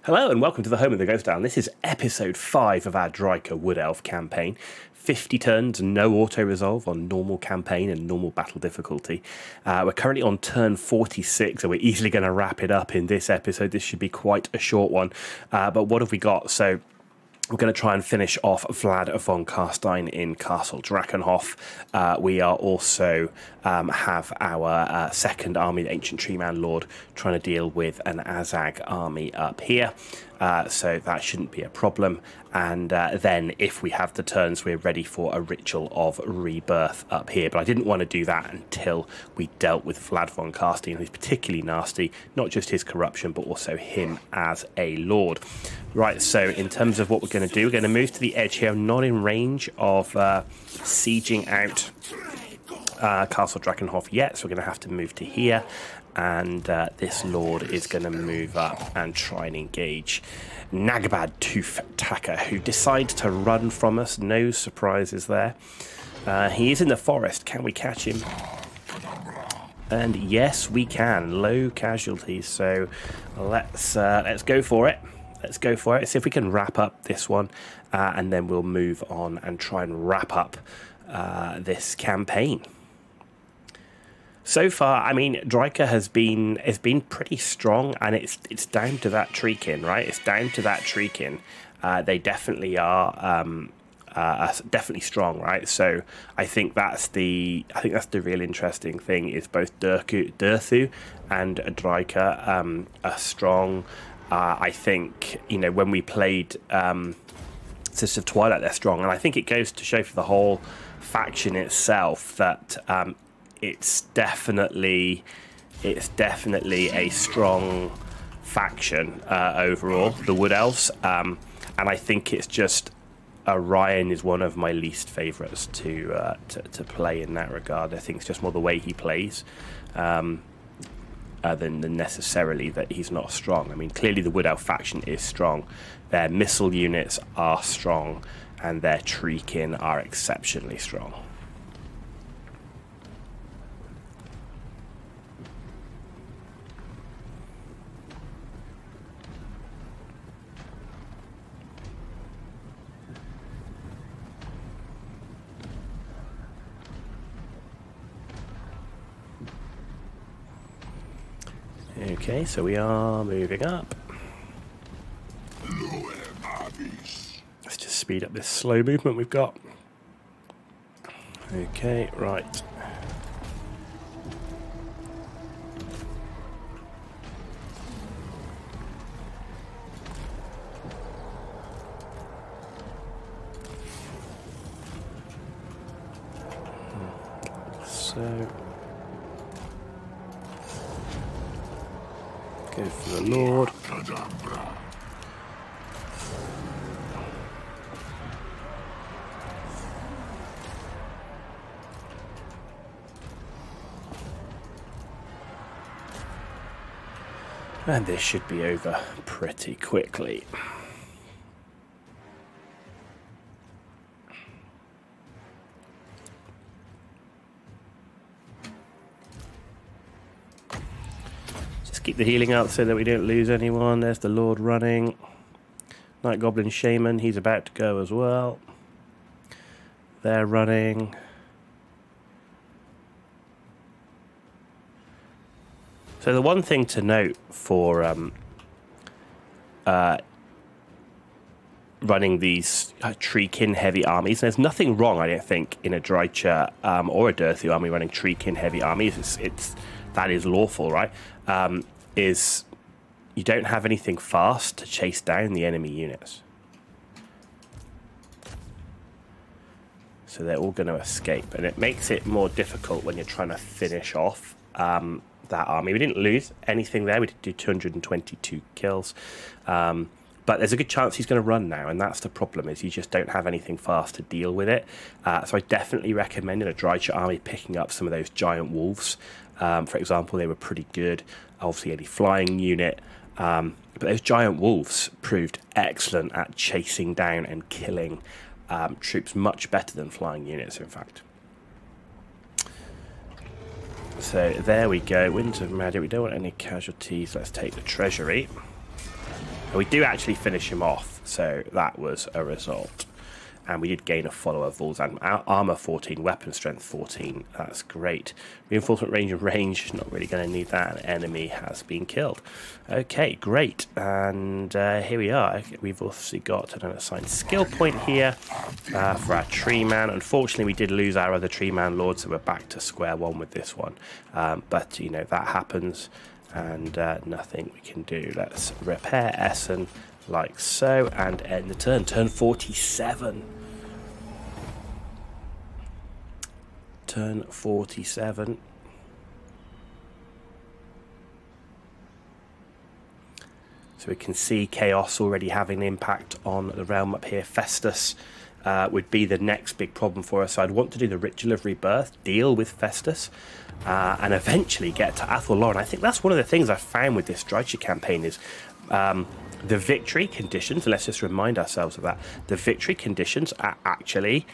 Hello and welcome to the Home of the Ghost Town. This is episode 5 of our Drycha Wood Elf campaign. 50 turns, no auto-resolve on normal campaign and normal battle difficulty. We're currently on turn 46, so we're easily going to wrap it up in this episode. This should be quite a short one. But what have we got? So we're going to try and finish off Vlad von Carstein in Castle Drachenhof. We are also have our second army, the Ancient Treeman Lord, trying to deal with an Azag army up here. So that shouldn't be a problem. And then if we have the turns, we're ready for a Ritual of Rebirth up here. But I didn't want to do that until we dealt with Vlad von Carstein, who's particularly nasty. Not just his corruption, but also him as a lord. Right, so in terms of what we're going to do, we're going to move to the edge here. I'm not in range of sieging out Castle Drachenhof yet, so we're going to have to move to here. And this lord is going to move up and try and engage Nagbad Tooth-Tacker, who decides to run from us. No surprises there. He is in the forest. Can we catch him? And yes, we can. Low casualties. So let's go for it. Let's go for it. See if we can wrap up this one, and then we'll move on and try and wrap up this campaign. So far, I mean, Drycha has been pretty strong, and it's down to that Treekin, right? It's down to that Treekin. They definitely are definitely strong, right? So I think that's the real interesting thing, is both Durthu and Drycha are strong. I think, you know, when we played Sisters of Twilight, they're strong, and I think it goes to show for the whole faction itself that it's definitely a strong faction overall, the Wood Elves, and I think it's just Orion is one of my least favourites to play in that regard. I think it's just more the way he plays than necessarily that he's not strong. I mean, clearly the Wood Elf faction is strong. Their missile units are strong, and their Treekin are exceptionally strong. Okay, so we are moving up. Let's just speed up this slow movement we've got. Okay, right. So go for the Lord. And this should be over pretty quickly. Keep the healing up so that we don't lose anyone. There's the Lord running. Night Goblin Shaman, he's about to go as well. They're running. So the one thing to note for running these Treekin heavy armies, there's nothing wrong, I don't think, in a Drycha or a Durthu army running Treekin heavy armies. That is lawful, right? Is you don't have anything fast to chase down the enemy units. So they're all going to escape, and it makes it more difficult when you're trying to finish off that army. We didn't lose anything there. We did do 222 kills. But there's a good chance he's going to run now, and that's the problem, is you just don't have anything fast to deal with it. So I definitely recommend in a Drycha army picking up some of those giant wolves. For example, they were pretty good. Obviously, any flying unit. But those giant wolves proved excellent at chasing down and killing troops, much better than flying units, in fact. So there we go. Winds of Magic. We don't want any casualties. Let's take the treasury. And we do actually finish him off, so that was a result. And we did gain a follower, Volzan. Armor 14, weapon strength 14. That's great. Reinforcement range and range, not really going to need that. An enemy has been killed. Okay, great. And here we are. We've also got an assigned skill point here for our tree man. Unfortunately, we did lose our other tree man lord, so we're back to square one with this one. But, you know, that happens, and nothing we can do. Let's repair Essen. Like so, and end the turn. Turn 47. Turn 47. So we can see Chaos already having an impact on the realm up here. Festus would be the next big problem for us. So I'd want to do the Ritual of Rebirth, deal with Festus, and eventually get to Athel Loren. I think that's one of the things I found with this Drycha campaign is the victory conditions. Let's just remind ourselves of that. The victory conditions are actually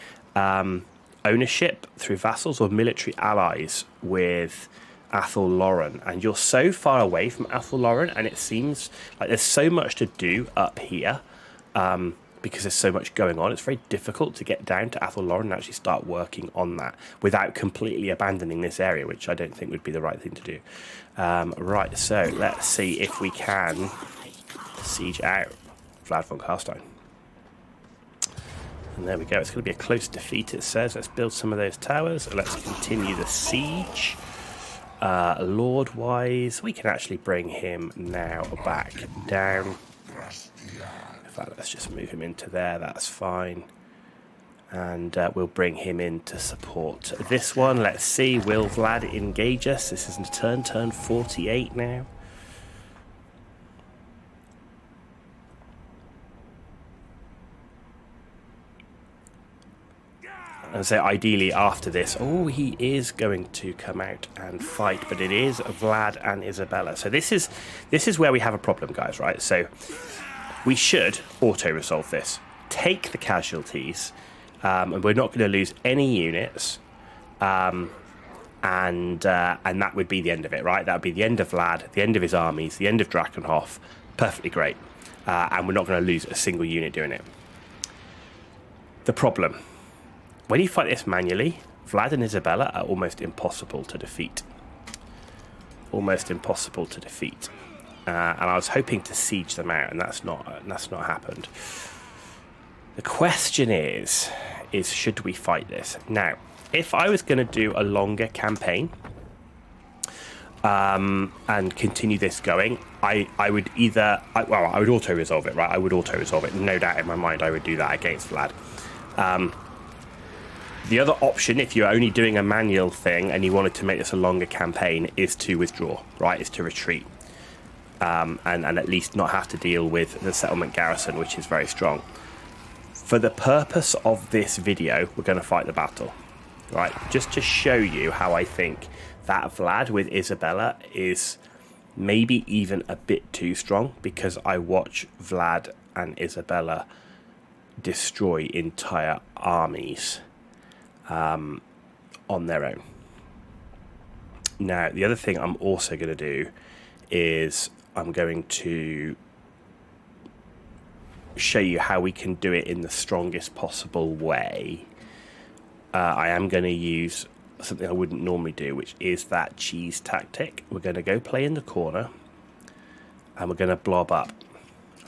ownership through vassals or military allies with Athel Loren, and you're so far away from Athel Loren, and it seems like there's so much to do up here because there's so much going on. It's very difficult to get down to Athel Loren and actually start working on that without completely abandoning this area, which I don't think would be the right thing to do. Right, so let's see if we can siege out Vlad von Carstein. And there we go. It's going to be a close defeat, it says. Let's build some of those towers. Let's continue the siege. Lord-wise, we can actually bring him now back down. In fact, let's just move him into there. That's fine. And we'll bring him in to support this one. Let's see. Will Vlad engage us? This is turn 48 now. And so ideally after this, oh, he is going to come out and fight, but it is Vlad and Isabella. So this is where we have a problem, guys, right? So we should auto-resolve this. Take the casualties, and we're not going to lose any units, and that would be the end of it, right? That would be the end of Vlad, the end of his armies, the end of Drakenhof. Perfectly great. And we're not going to lose a single unit doing it. The problem: when you fight this manually, Vlad and Isabella are almost impossible to defeat. Almost impossible to defeat. And I was hoping to siege them out, and that's not happened. The question is should we fight this? Now, if I was going to do a longer campaign and continue this going, I would either... I would auto-resolve it, right? I would auto-resolve it. No doubt in my mind I would do that against Vlad. The other option, if you're only doing a manual thing and you wanted to make this a longer campaign, is to withdraw, right? Is to retreat. And at least not have to deal with the settlement garrison, which is very strong. For the purpose of this video, we're going to fight the battle, right? Just to show you how I think that Vlad with Isabella is maybe even a bit too strong, because I watch Vlad and Isabella destroy entire armies on their own. Now, the other thing I'm also going to do is I'm going to show you how we can do it in the strongest possible way. I am going to use something I wouldn't normally do, which is that cheese tactic. We're going to go play in the corner and we're going to blob up,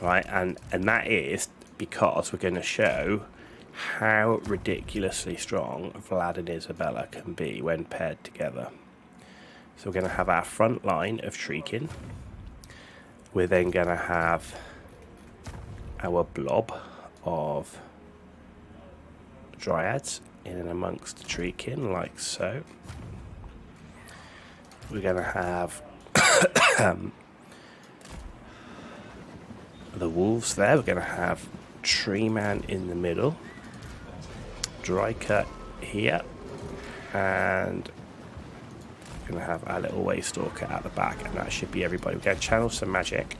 right? And that is because we're going to show how ridiculously strong Vlad and Isabella can be when paired together. So we're going to have our front line of Shrieking. We're then going to have our blob of Dryads in and amongst the Shrieking, like so. We're going to have the wolves there. We're going to have Tree Man in the middle, Drycha here, and we're going to have our little Waystalker at the back, and that should be everybody. We're going to channel some magic.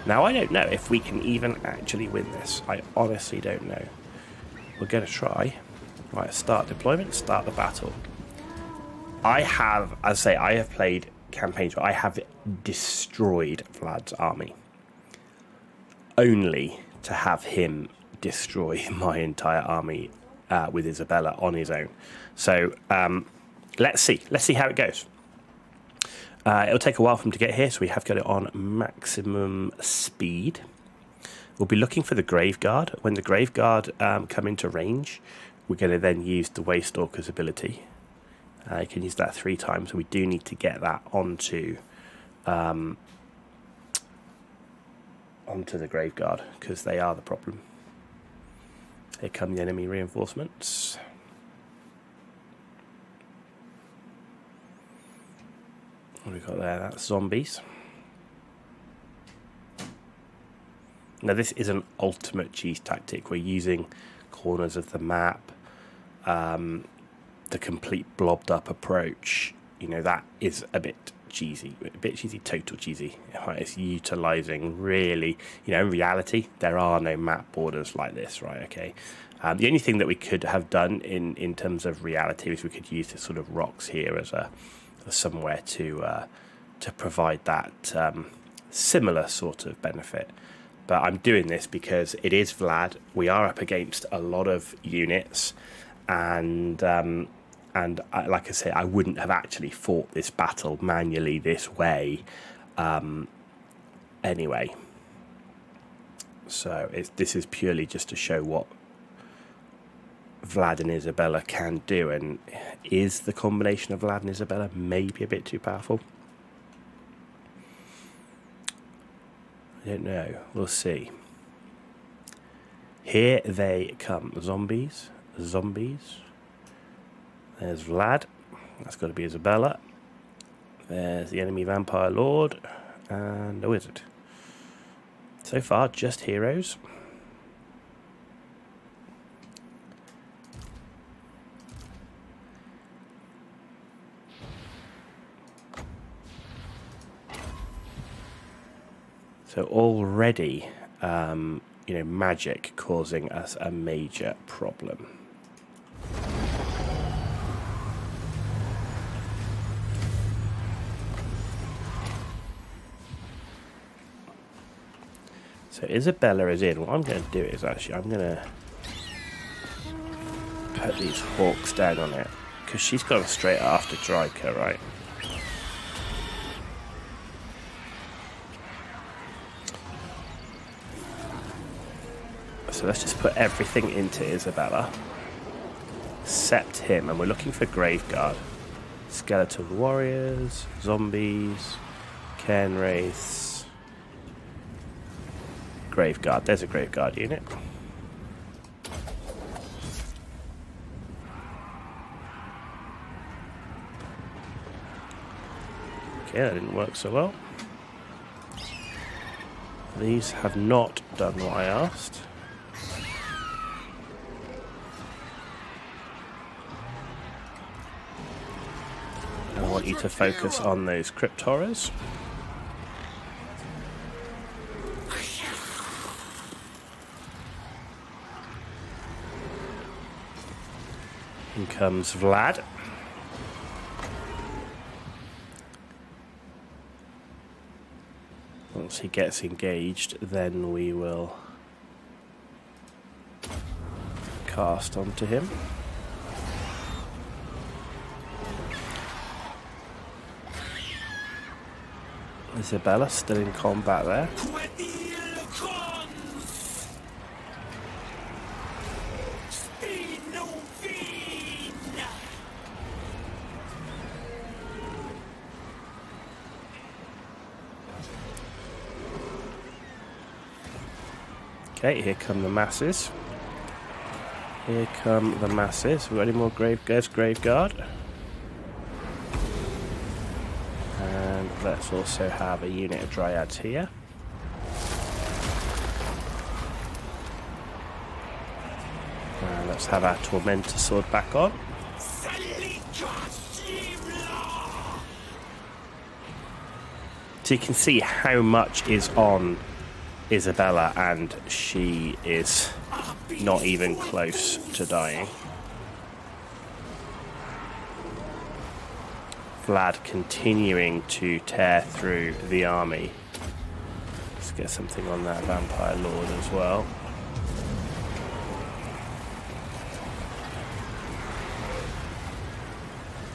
Now, I don't know if we can even actually win this. I honestly don't know. We're going to try. Right, start deployment, start the battle. I have, as I say, I have played campaigns where I have destroyed Vlad's army. only to have him destroy my entire army with Isabella on his own. So let's see how it goes. It'll take a while for him to get here, so we have got it on maximum speed. We'll be looking for the Graveguard. When the Graveguard come into range, we're going to then use the Waystalker's ability. You can use that 3 times, so we do need to get that onto the Graveguard, because they are the problem. Here come the enemy reinforcements. What have we got there? That's zombies. Now this is an ultimate cheese tactic. We're using corners of the map, the complete blobbed up approach. You know, that is a bit cheesy, total cheesy. It's utilising really, you know, in reality, there are no map borders like this, right? Okay. The only thing that we could have done in terms of reality is we could use the sort of rocks here as somewhere to provide that similar sort of benefit. But I'm doing this because it is Vlad. We are up against a lot of units, and like I say, I wouldn't have actually fought this battle manually this way anyway. So this is purely just to show what Vlad and Isabella can do. And is the combination of Vlad and Isabella maybe a bit too powerful? I don't know. We'll see. Here they come. Zombies. There's Vlad. That's got to be Isabella. There's the enemy vampire lord and a wizard. So far, just heroes. So already, you know, magic causing us a major problem. So Isabella is in. What I'm going to do is actually I'm going to put these hawks down on it, because she's gone straight after Drycha, right? So let's just put everything into Isabella, except him, and we're looking for Graveguard. Skeleton warriors, zombies, cairn wraiths, Graveguard. There's a Graveguard unit. Okay, that didn't work so well. These have not done what I asked. I want you to focus on those crypt horrors. In comes Vlad. Once he gets engaged, then we will cast onto him. Isabella still in combat there. Okay, here come the masses. Here come the masses. We got any more Graveguard? And let's also have a unit of Dryads here. And let's have our Tormentor sword back on. So you can see how much is on Isabella, and she is not even close to dying. Vlad continuing to tear through the army. Let's get something on that Vampire Lord as well.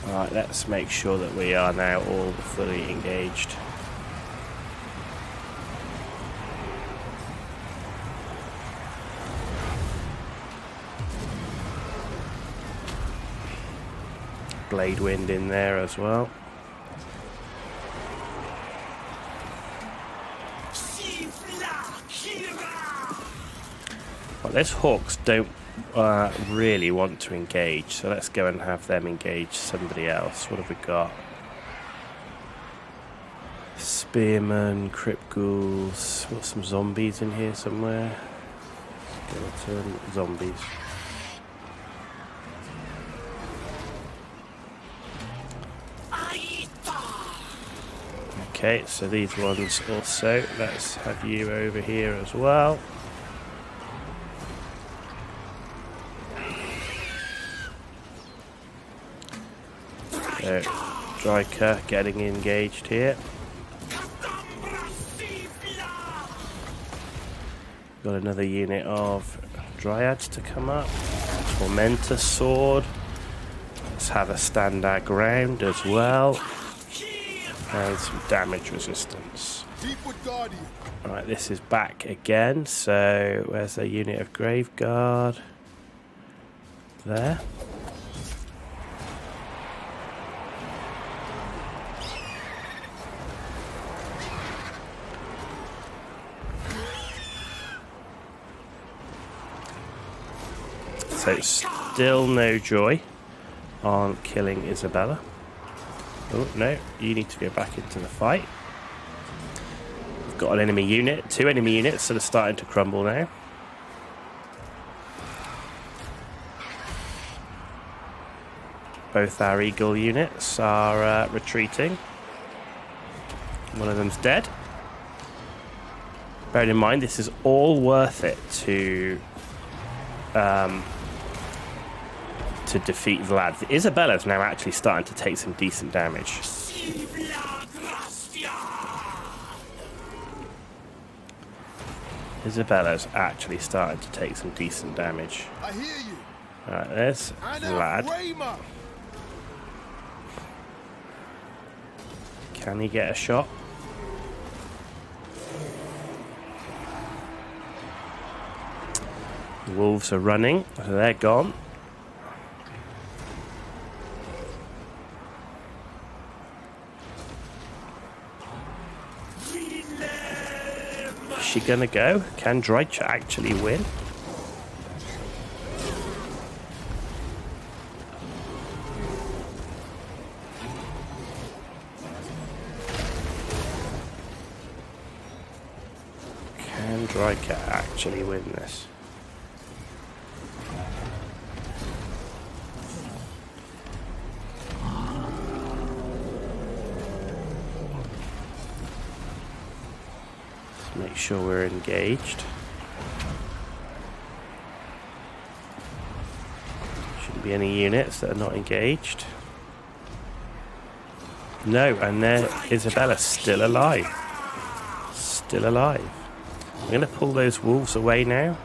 Alright, let's make sure that we are now all fully engaged. Blade Wind in there as well. Well, those Hawks don't really want to engage, so let's go and have them engage somebody else. What have we got? Spearmen, Crypt Ghouls. Got some zombies in here somewhere. Skeleton, zombies. Okay, so these ones also. Let's have you over here as well. So, Drycha getting engaged here. Got another unit of Dryads to come up. Tormentor Sword. Let's have a stand our ground as well. And some damage resistance. Alright, this is back again. So, where's the unit of Graveguard? There. So, still no joy on killing Isabella. Oh, no, you need to go back into the fight. We've got an enemy unit, 2 enemy units that are starting to crumble now. Both our Eagle units are retreating. One of them's dead. Bearing in mind, this is all worth it to defeat Vlad. Isabella's now actually starting to take some decent damage. Isabella's actually starting to take some decent damage. I hear you. Alright, there's Vlad. Can he get a shot? The wolves are running, so they're gone. Is she gonna go? Can Drycha actually win? Can Drycha actually win this? Make sure we're engaged. Shouldn't be any units that are not engaged. No, and there Isabella's still alive. Still alive. I'm going to pull those wolves away now.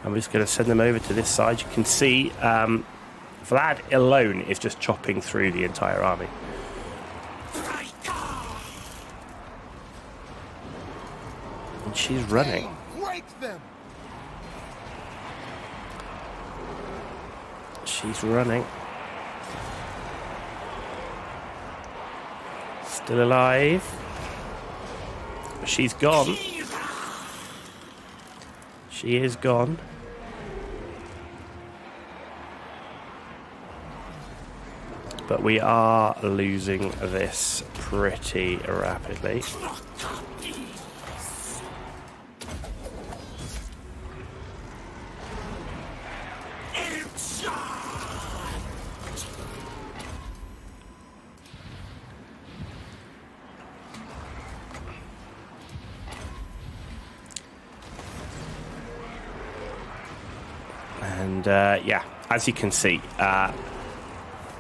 I'm just going to send them over to this side. You can see Vlad alone is just chopping through the entire army. She's running. She's running. Still alive. She's gone. She is gone. But we are losing this pretty rapidly. And yeah, as you can see,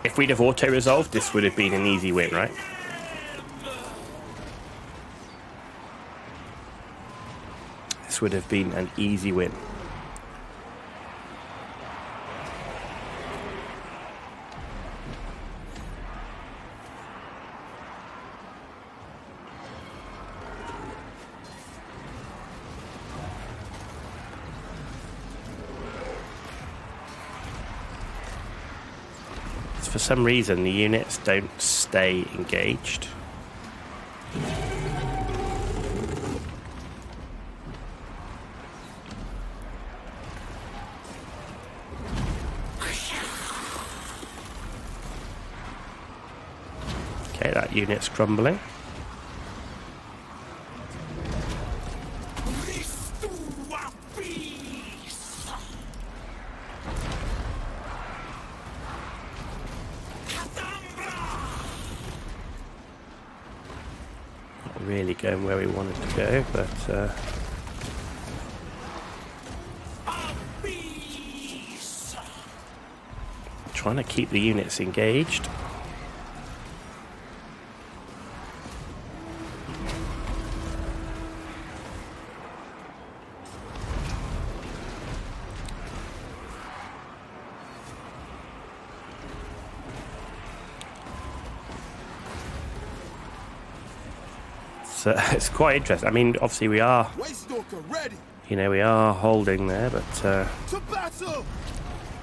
if we'd have auto-resolved, this would have been an easy win, right? this would have been an easy win. For some reason, the units don't stay engaged. Okay, that unit's crumbling. Really going where we wanted to go, but trying to keep the units engaged. So it's quite interesting. I mean, obviously we are, you know, we are holding there, but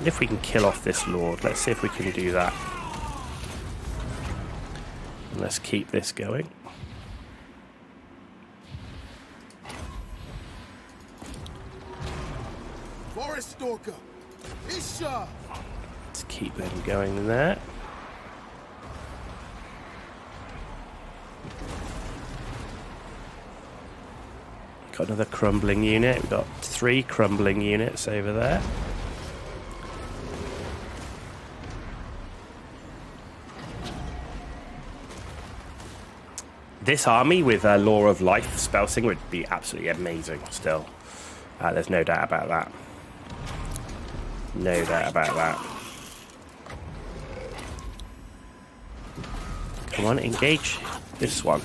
if we can kill off this Lord, let's see if we can do that. And let's keep this going. Let's keep them going there. Got another crumbling unit. We've got 3 crumbling units over there. This army with Law of Life spelling would be absolutely amazing still. There's no doubt about that. No doubt about that. Come on, engage this one.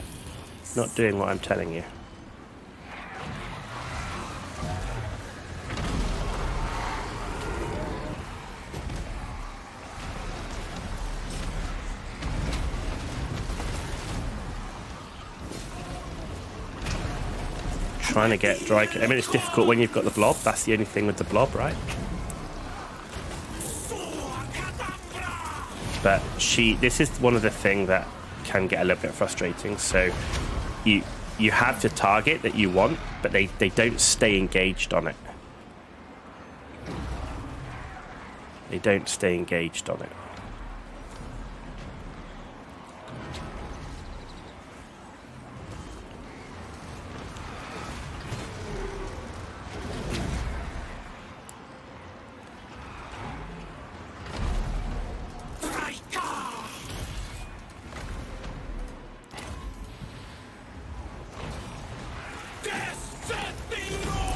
Not doing what I'm telling you. Trying to get Drycha. I mean, it's difficult when you've got the blob. That's the only thing with the blob, right? But this is one of the things that can get a little bit frustrating. So you have the target that you want, but they don't stay engaged on it. They don't stay engaged on it.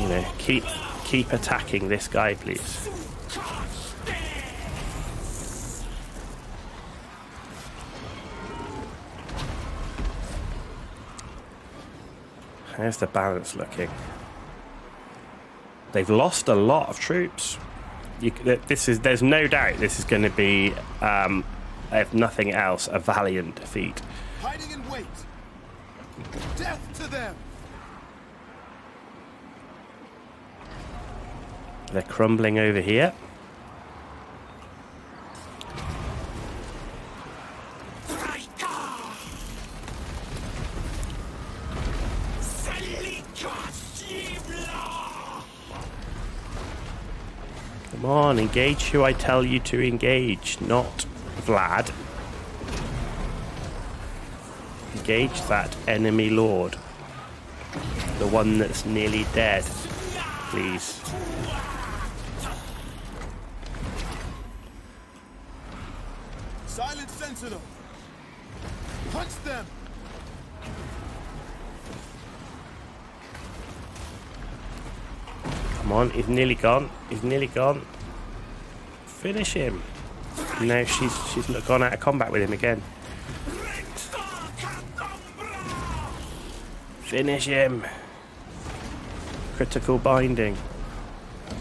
You know, keep attacking this guy, please. How's the balance looking? They've lost a lot of troops. There's no doubt this is going to be, if nothing else, a valiant defeat. Hiding in wait. Death to them. They're crumbling over here. Come on, engage who I tell you to engage, not Vlad. Engage that enemy lord. The one that's nearly dead, please. Silent sentinel. Punch them. Come on, he's nearly gone. He's nearly gone. Finish him. No, she's gone out of combat with him again. Finish him. Critical binding.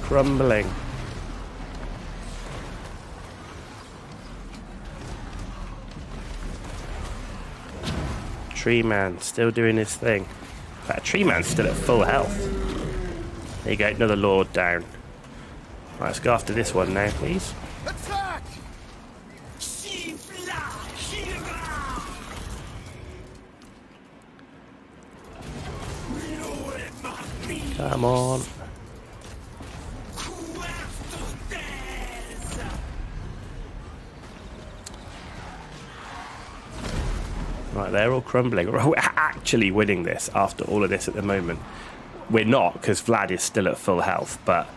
Crumbling. Tree man still doing his thing. That tree man's still at full health. There you go, another lord down. Right, let's go after this one now, please. Attack! Come on. Right, they're all crumbling. We're actually winning this after all of this at the moment. We're not, because Vlad is still at full health, but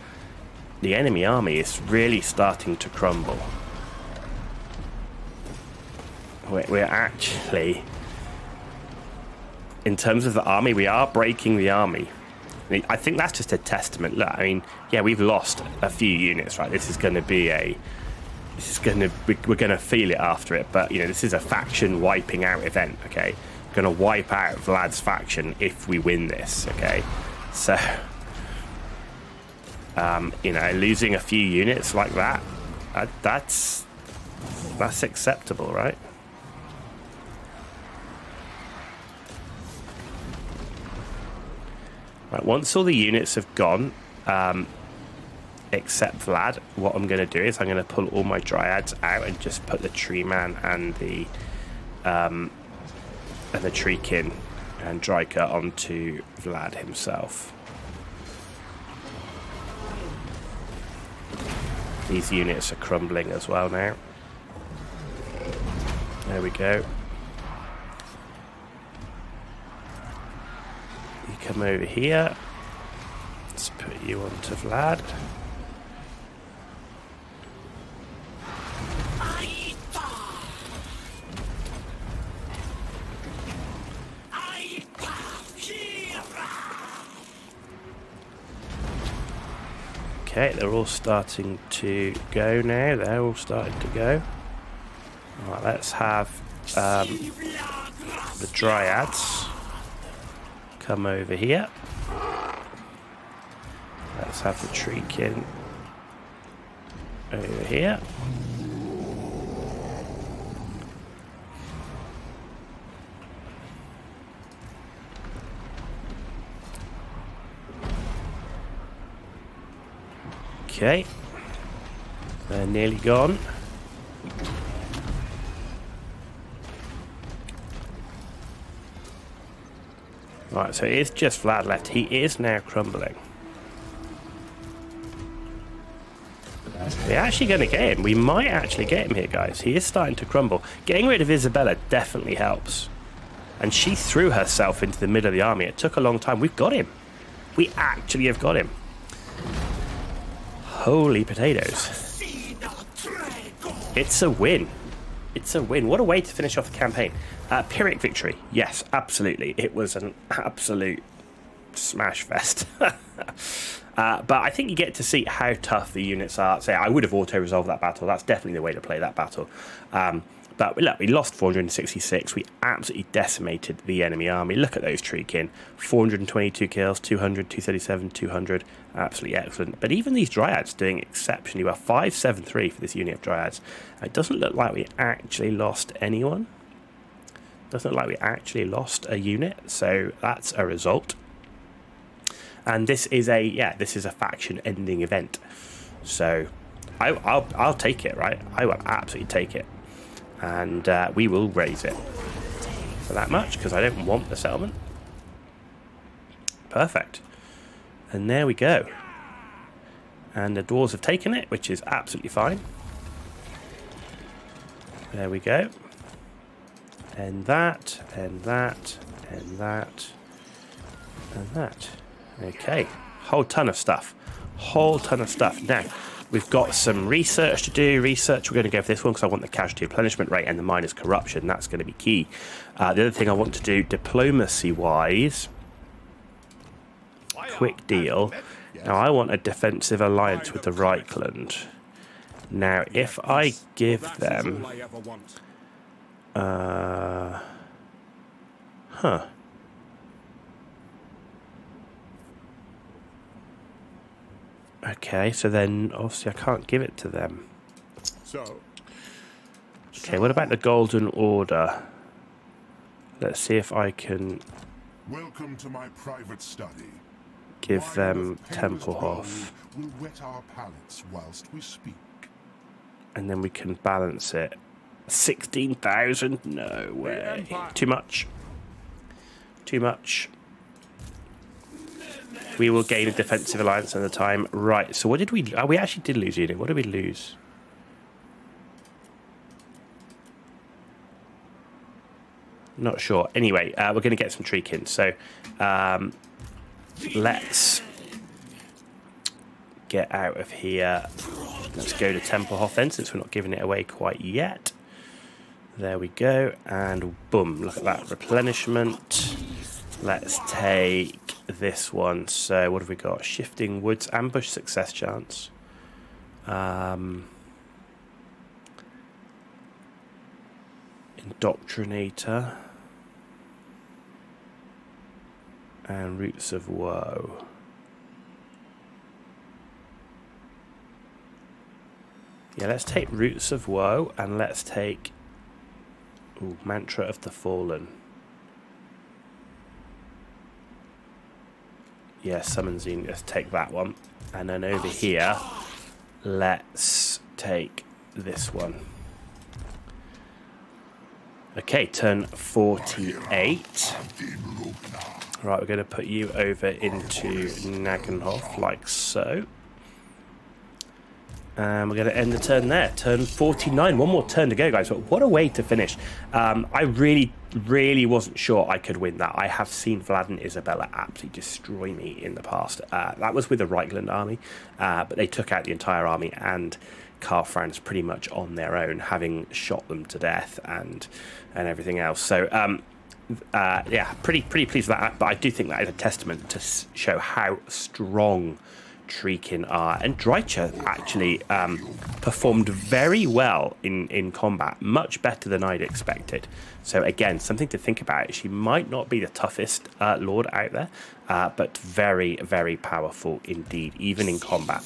the enemy army is really starting to crumble. We're actually, in terms of the army, we are breaking the army. I think that's just a testament. Look, I mean, yeah, we've lost a few units, right? This is going to be a... we're going to feel it after it, but, you know, this is a faction wiping out event, okay? We're going to wipe out Vlad's faction if we win this, okay? So, you know, losing a few units like that, that's acceptable, right? Right, once all the units have gone, except Vlad, what I'm going to do is I'm going to pull all my dryads out and just put the tree man and the treekin and Drycha onto Vlad himself. These units are crumbling as well now. There we go. You come over here. Let's put you onto Vlad. Okay, they're all starting to go now. They're all starting to go. Right, let's have the dryads come over here. Let's have the treekin over here. Okay, they're nearly gone. Right, so it is just Vlad left. He is now crumbling. We're actually going to get him. We might actually get him here, guys. He is starting to crumble. Getting rid of Isabella definitely helps. And she threw herself into the middle of the army. It took a long time. We've got him. We actually have got him. Holy potatoes. It's a win. It's a win. What a way to finish off the campaign. Pyrrhic victory. Yes, absolutely. It was an absolute smash fest. But I think you get to see how tough the units are. So I would have auto-resolved that battle. That's definitely the way to play that battle. But look, we lost 466. We absolutely decimated the enemy army. Look at those treekin. 422 kills, 200, 237, 200. Absolutely excellent. But even these dryads doing exceptionally well. 573 for this unit of dryads. It doesn't look like we actually lost anyone. Doesn't look like we actually lost a unit. So that's a result. And this is a faction-ending event. So I'll take it, right? I will absolutely take it. And we will raise it for that much because I don't want the settlement. Perfect. And there we go. And the dwarves have taken it, which is absolutely fine. There we go. And that, and that, and that, and that. Okay. Whole ton of stuff. Whole ton of stuff. Now, we've got some research to do. We're going to go for this one because I want the casualty replenishment rate and the minus corruption. That's going to be key. The other thing I want to do diplomacy-wise, quick deal. Now, I want a defensive alliance with the Reichland. Now, if I give them... Okay, so then obviously I can't give it to them. So. Okay, what about the Golden Order? Let's see if I can Welcome to my private study. give them Templehof. Will wet our palates whilst we speak. And then we can balance it. 16,000? No way. Too much. Too much. We will gain a defensive alliance at the time. Right, so what did we... Oh, we actually did lose unit. What did we lose? Not sure. Anyway, we're going to get some Treekin. So, let's get out of here. Let's go to Templehof then, since we're not giving it away quite yet. There we go. And boom, look at that. Replenishment. Let's take this one. So what have we got? Shifting Woods, ambush success chance. Indoctrinator. And Roots of Woe. Yeah, let's take Roots of Woe and let's take Mantra of the Fallen. Yeah, Summon Zenith. Let's take that one. And then over here, let's take this one. Okay, turn 48. Right, we're going to put you over into Nagenhof, like so. And we're going to end the turn there. Turn 49. One more turn to go, guys. But what a way to finish. I really wasn't sure I could win that. I have seen Vlad and Isabella absolutely destroy me in the past. That was with the Reichland army. But they took out the entire army, and Karl Franz pretty much on their own, having shot them to death and everything else. So, yeah, pretty pleased with that. But I do think that is a testament to show how strong Treekin are, and Drycha actually performed very well in combat, much better than I'd expected. So again, something to think about. She might not be the toughest lord out there, but very, very powerful indeed, even in combat.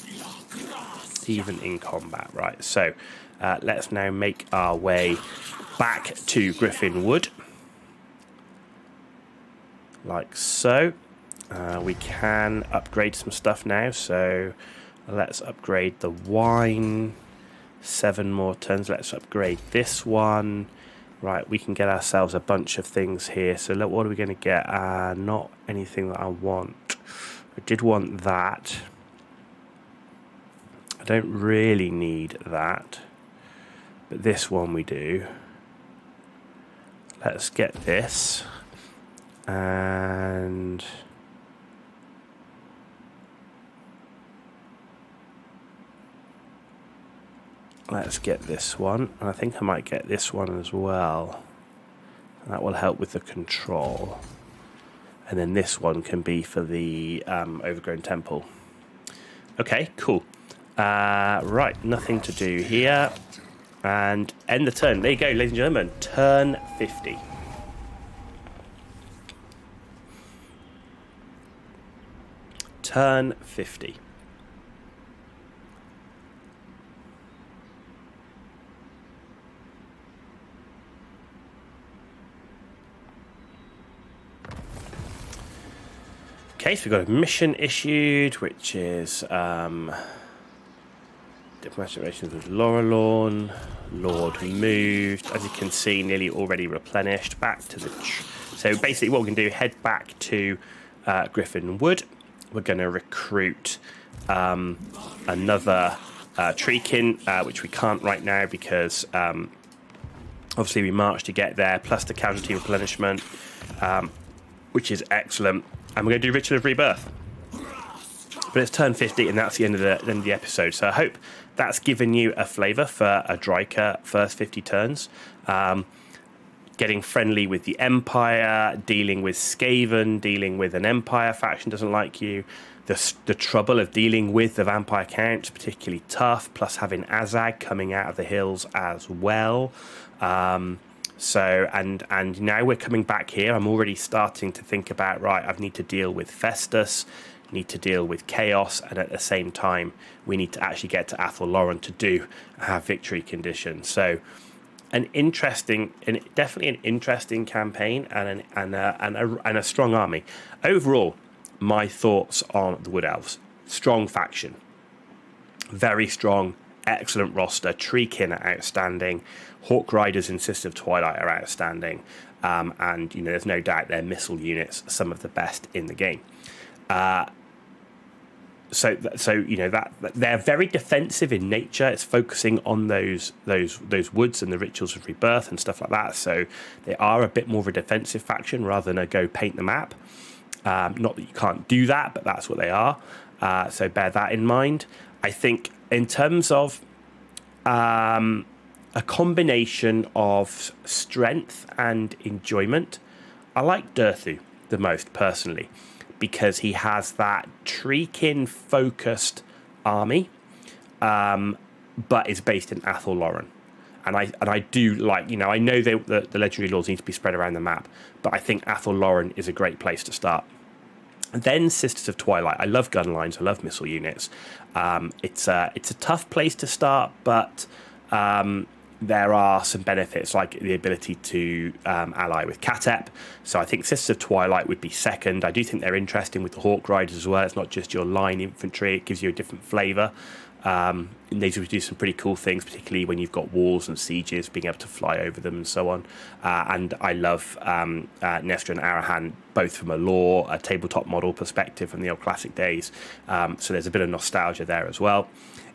Right, so let's now make our way back to Griffin Wood, like so. We can upgrade some stuff now, so let's upgrade the wine. 7 more turns. Let's upgrade this one. Right, we can get ourselves a bunch of things here. So look, what are we going to get? Not anything that I want. I did want that. I don't really need that, but this one we do. Let's get this. And let's get this one. I think I might get this one as well. That will help with the control. And then this one can be for the overgrown temple. Okay, cool. Right, nothing to do here. And end the turn. There you go, ladies and gentlemen. Turn 50. Turn 50. Okay, so we've got a mission issued, which is diplomatic relations with Lorelorn. Lord moved. As you can see, nearly already replenished. Back to the... So basically what we can do, head back to Griffin Wood. We're going to recruit another Treekin, which we can't right now because obviously we marched to get there, plus the casualty replenishment, which is excellent. And we're going to do Ritual of Rebirth. But it's turn 50, and that's the end of the episode. So I hope that's given you a flavour for a Drycha first 50 turns. Getting friendly with the Empire, dealing with Skaven, dealing with an Empire faction doesn't like you. The trouble of dealing with the Vampire Count, particularly tough, plus having Azag coming out of the hills as well. So, and now we're coming back here. I'm already starting to think about, right, I need to deal with Festus, need to deal with Chaos, and at the same time, we need to actually get to Athel Loren to have victory conditions. So, definitely an interesting campaign and a strong army. Overall, my thoughts on the Wood Elves: strong faction, very strong, excellent roster. Treekin are outstanding. Hawk Riders and Sisters of Twilight are outstanding, and there's no doubt their missile units are some of the best in the game. So that they're very defensive in nature. It's focusing on those woods and the rituals of rebirth and stuff like that. So they are a bit more of a defensive faction rather than a go paint the map. Not that you can't do that, but that's what they are. So bear that in mind. I think in terms of a combination of strength and enjoyment, I like Durthu the most personally, because he has that Treekin focused army, but is based in Athel Loren. And I do like, I know the Legendary Lords need to be spread around the map, but I think Athel Loren is a great place to start. And then Sisters of Twilight. I love gun lines. I love missile units. It's a tough place to start, but there are some benefits, like the ability to ally with Katep. So I think Sisters of Twilight would be second. I do think they're interesting with the Hawk Riders as well. It's not just your line infantry. It gives you a different flavour. And they do some pretty cool things, particularly when you've got walls and sieges, being able to fly over them and so on. And I love Nestor and Arahan, both from a lore, a tabletop model perspective from the old classic days. So there's a bit of nostalgia there as well.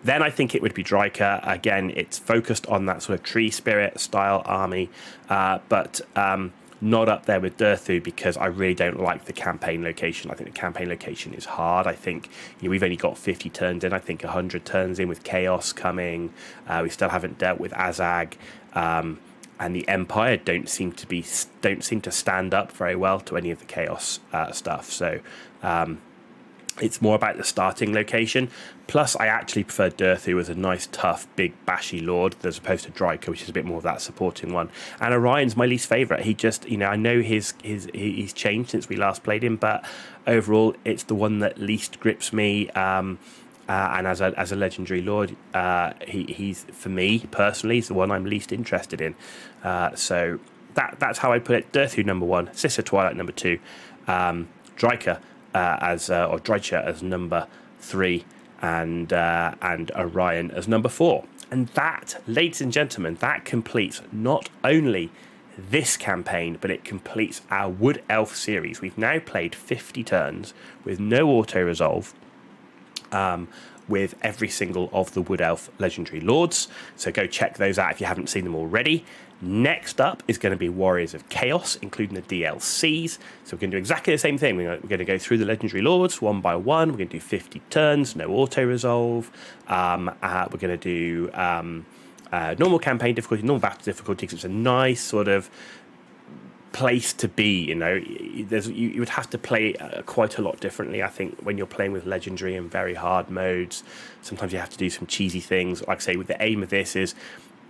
Then I think it would be Drycha. Again, it's focused on that sort of tree spirit style army, but not up there with Durthu, because I really don't like the campaign location. I think the campaign location is hard. I think we've only got 50 turns in. I think 100 turns in with Chaos coming. We still haven't dealt with Azag, and the Empire don't seem to stand up very well to any of the Chaos stuff. So it's more about the starting location. Plus, I actually prefer Durthu as a nice, tough, big, bashy lord, as opposed to Drycha, which is a bit more of that supporting one. And Orion's my least favourite. He just, I know he's changed since we last played him, but overall, it's the one that least grips me. And as a legendary lord, he's, for me personally, is the one I'm least interested in. So that's how I put it. Durthu number 1, Sister Twilight number 2, Drycha Drycha as number 3, and Orion as number 4. And that, ladies and gentlemen, that completes not only this campaign, but it completes our Wood Elf series. We've now played 50 turns with no auto resolve, with every single of the Wood Elf Legendary Lords. So go check those out if you haven't seen them already. Next up is going to be Warriors of Chaos, including the DLCs. So we're going to do exactly the same thing. We're going to go through the Legendary Lords one by one. We're going to do 50 turns, no auto-resolve. We're going to do normal campaign difficulty, normal battle difficulty, because it's a nice sort of place to be. You would have to play quite a lot differently, I think, when you're playing with Legendary and very hard modes. Sometimes you have to do some cheesy things. Like I say, with the aim of this is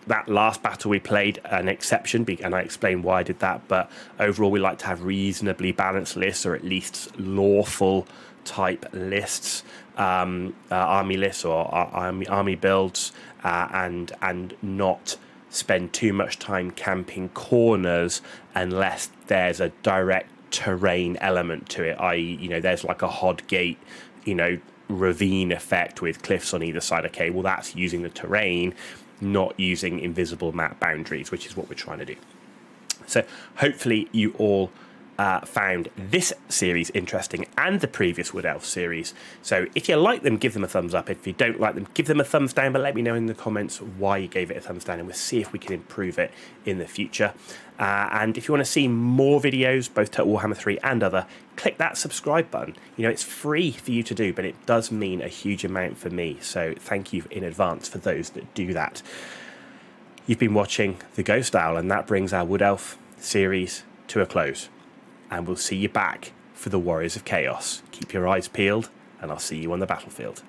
that last battle we played, an exception, and I explained why I did that, but overall we like to have reasonably balanced lists, or at least lawful type lists, army lists or army builds, and not spend too much time camping corners unless there's a direct terrain element to it, i.e., there's like a Hod Gate, ravine effect with cliffs on either side. Okay, well, that's using the terrain, not using invisible map boundaries, which is what we're trying to do. So hopefully you all found this series interesting, and the previous Wood Elf series. So if you like them, give them a thumbs up. If you don't like them, give them a thumbs down, but let me know in the comments why you gave it a thumbs down, and we'll see if we can improve it in the future. And if you want to see more videos, both Total Warhammer 3 and other, click that subscribe button. It's free for you to do, but it does mean a huge amount for me. So thank you in advance for those that do that. You've been watching The Ghost Owl, and that brings our Wood Elf series to a close. And we'll see you back for the Warriors of Chaos. Keep your eyes peeled, and I'll see you on the battlefield.